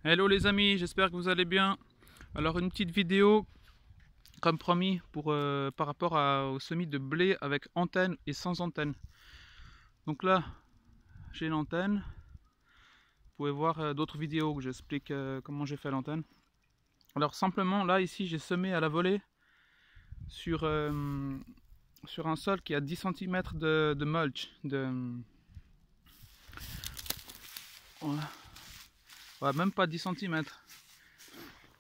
Hello les amis, j'espère que vous allez bien. Alors une petite vidéo comme promis par rapport au semis de blé avec antenne et sans antenne. Donc là j'ai l'antenne. Vous pouvez voir d'autres vidéos où j'explique comment j'ai fait l'antenne. Alors simplement là ici j'ai semé à la volée sur, sur un sol qui a 10 cm de mulch. Ouais, même pas 10 cm.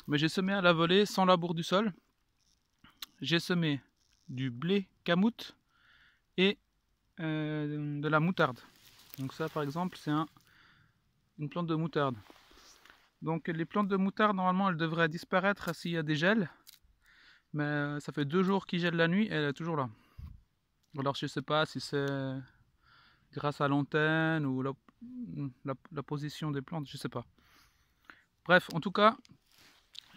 Mais j'ai semé à la volée sans labour du sol. J'ai semé du blé camoute et de la moutarde. Donc ça par exemple c'est une plante de moutarde. Donc les plantes de moutarde normalement elles devraient disparaître s'il y a des gels. Mais ça fait 2 jours qu'il gèle la nuit et elle est toujours là. Alors je sais pas si c'est grâce à l'antenne ou la position des plantes, je sais pas. Bref, en tout cas,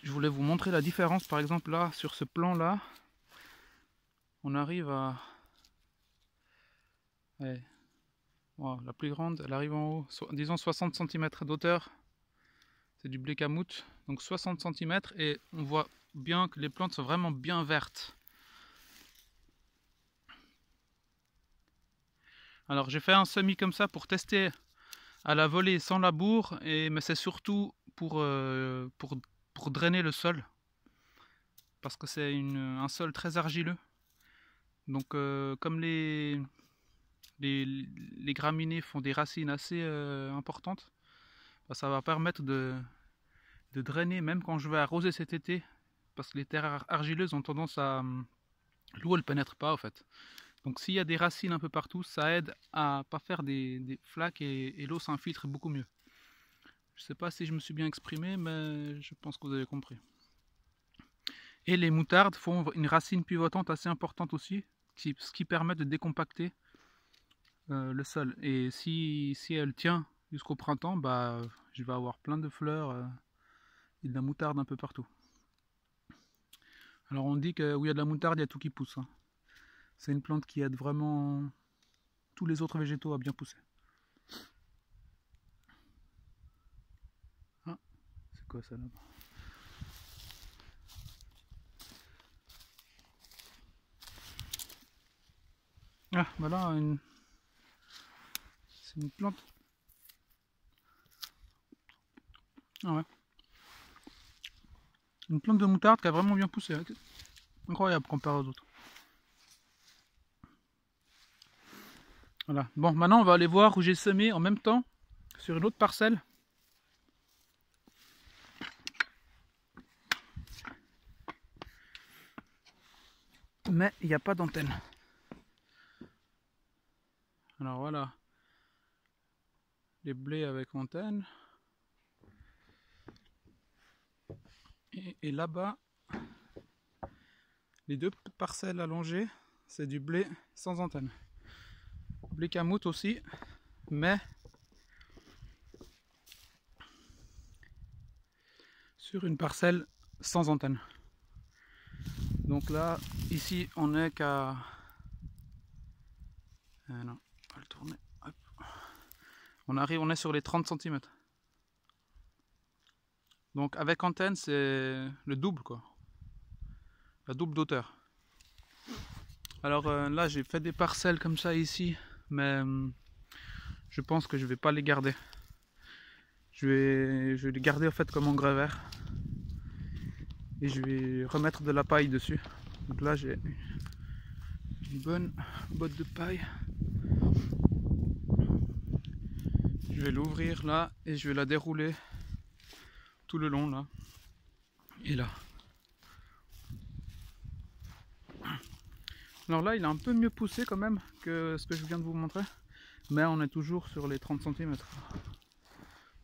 je voulais vous montrer la différence. Par exemple là, sur ce plan là, on arrive à... Ouais. Wow, la plus grande, elle arrive en haut, disons 60 cm d'hauteur. C'est du blé camoute, donc 60 cm, et on voit bien que les plantes sont vraiment bien vertes. Alors j'ai fait un semis comme ça pour tester à la volée sans labour, mais c'est surtout pour drainer le sol, parce que c'est un sol très argileux. Donc comme les graminées font des racines assez importantes, bah, ça va permettre de drainer même quand je vais arroser cet été, parce que les terres argileuses ont tendance à... l'eau elle pénètre pas en fait. Donc s'il y a des racines un peu partout, ça aide à pas faire des flaques et l'eau s'infiltre beaucoup mieux. Je sais pas si je me suis bien exprimé, mais je pense que vous avez compris. Et les moutardes font une racine pivotante assez importante aussi, ce qui permet de décompacter le sol. Et si elle tient jusqu'au printemps, bah, je vais avoir plein de fleurs et de la moutarde un peu partout. Alors on dit que où il y a de la moutarde, il y a tout qui pousse. Hein. C'est une plante qui aide vraiment tous les autres végétaux à bien pousser. Ah, c'est quoi ça là-bas? Ah, voilà, c'est une plante. Ah ouais. Une plante de moutarde qui a vraiment bien poussé. Incroyable comparé aux autres. Voilà. Bon, maintenant on va aller voir où j'ai semé en même temps sur une autre parcelle. Mais il n'y a pas d'antenne. Alors voilà. Les blés avec antenne. Et là-bas, les deux parcelles allongées, c'est du blé sans antenne. Blé camoute aussi, mais sur une parcelle sans antenne. Donc là, ici, on est qu'à... non, on va le tourner. Hop. On est sur les 30 cm. Donc avec antenne, c'est le double, quoi. La double d'auteur. Alors là, j'ai fait des parcelles comme ça ici, mais je pense que je vais pas les garder. Je vais les garder en fait comme engrais vert. Et je vais remettre de la paille dessus. Donc là j'ai une bonne botte de paille. Je vais l'ouvrir là et je vais la dérouler tout le long là. Et là. Alors là il a un peu mieux poussé quand même que ce que je viens de vous montrer. Mais on est toujours sur les 30 cm.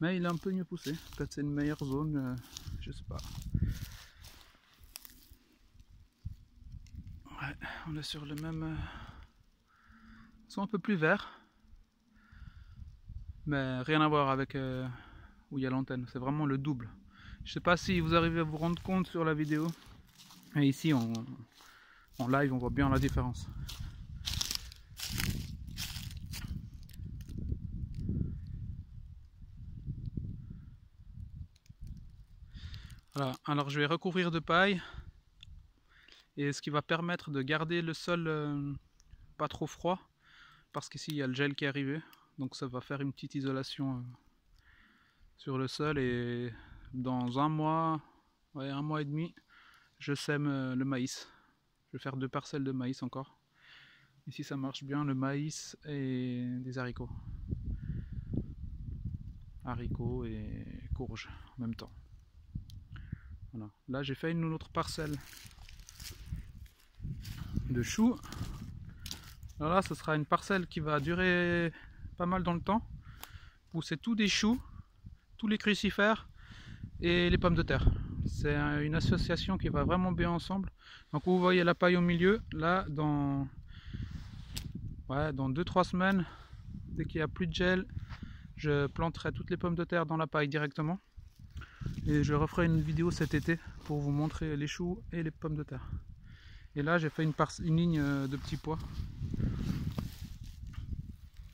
Mais il a un peu mieux poussé. Peut-être c'est une meilleure zone, je sais pas. Ouais, on est sur le même... Ils sont un peu plus verts. Mais rien à voir avec où il y a l'antenne. C'est vraiment le double. Je sais pas si vous arrivez à vous rendre compte sur la vidéo. Et ici en live on voit bien la différence. Voilà, alors je vais recouvrir de paille, et ce qui va permettre de garder le sol pas trop froid, parce qu'ici il y a le gel qui est arrivé, donc ça va faire une petite isolation sur le sol, et dans un mois, ouais, un mois et demi, je sème le maïs. Je vais faire 2 parcelles de maïs encore. Ici ça marche bien, le maïs et des haricots. Haricots et courges en même temps. Voilà. Là j'ai fait une autre parcelle de choux. Alors là ce sera une parcelle qui va durer pas mal dans le temps, où c'est tout des choux, tous les crucifères et les pommes de terre. C'est une association qui va vraiment bien ensemble. Donc vous voyez la paille au milieu, là dans 2-3 semaines, dès qu'il n'y a plus de gel, je planterai toutes les pommes de terre dans la paille directement. Et je referai une vidéo cet été pour vous montrer les choux et les pommes de terre. Et là j'ai fait une ligne de petits pois.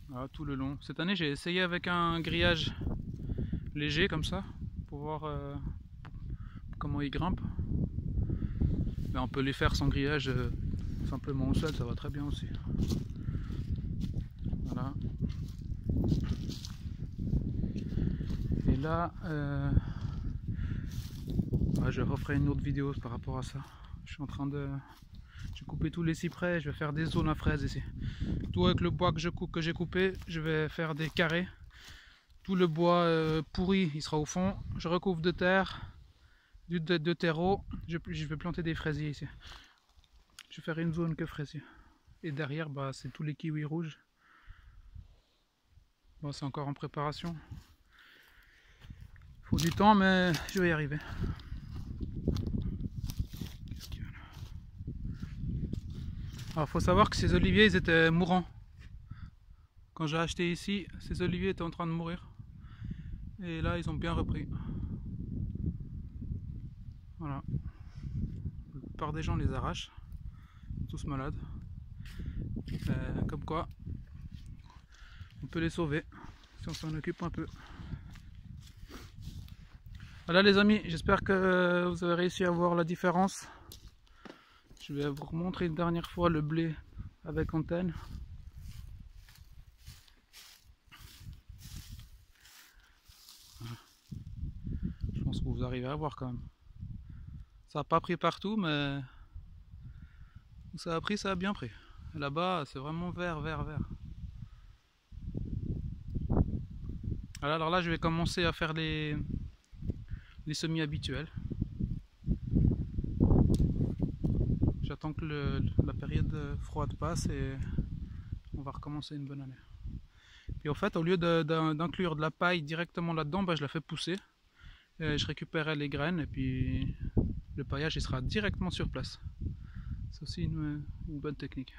Voilà, tout le long. Cette année j'ai essayé avec un grillage léger comme ça, pour voir comment ils grimpent. Mais on peut les faire sans grillage simplement au sol, ça va très bien aussi. Voilà. Et là, je referai une autre vidéo par rapport à ça. Je suis en train de... J'ai coupé tous les cyprès, je vais faire des zones à fraises ici. Tout avec le bois que j'ai coupé, je vais faire des carrés. Tout le bois pourri, il sera au fond. Je recouvre de terre, de terreau. Je vais planter des fraisiers ici. Je vais faire une zone que fraisier. Et derrière, c'est tous les kiwis rouges. Bon, c'est encore en préparation. Il faut du temps, mais je vais y arriver. Qu'est-ce qu'il y a là? Alors, il faut savoir que ces oliviers, ils étaient mourants. Quand j'ai acheté ici, ces oliviers étaient en train de mourir. Et là, ils ont bien repris. Voilà. La plupart des gens les arrachent. Tous malades. Comme quoi, on peut les sauver si on s'en occupe un peu. Voilà les amis, j'espère que vous avez réussi à voir la différence. Je vais vous remontrer une dernière fois le blé avec antenne. Voilà. Je pense que vous arrivez à voir quand même. Ça n'a pas pris partout, mais où ça a pris, ça a bien pris. Là-bas, c'est vraiment vert, vert, vert. Voilà, alors là, je vais commencer à faire les semis habituels. J'attends que la période froide passe et on va recommencer une bonne année. Puis en fait, au lieu d'inclure de la paille directement là-dedans, je la fais pousser. Et je récupère les graines et puis le paillage il sera directement sur place. C'est aussi une bonne technique.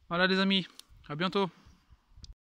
Voilà les amis, à bientôt.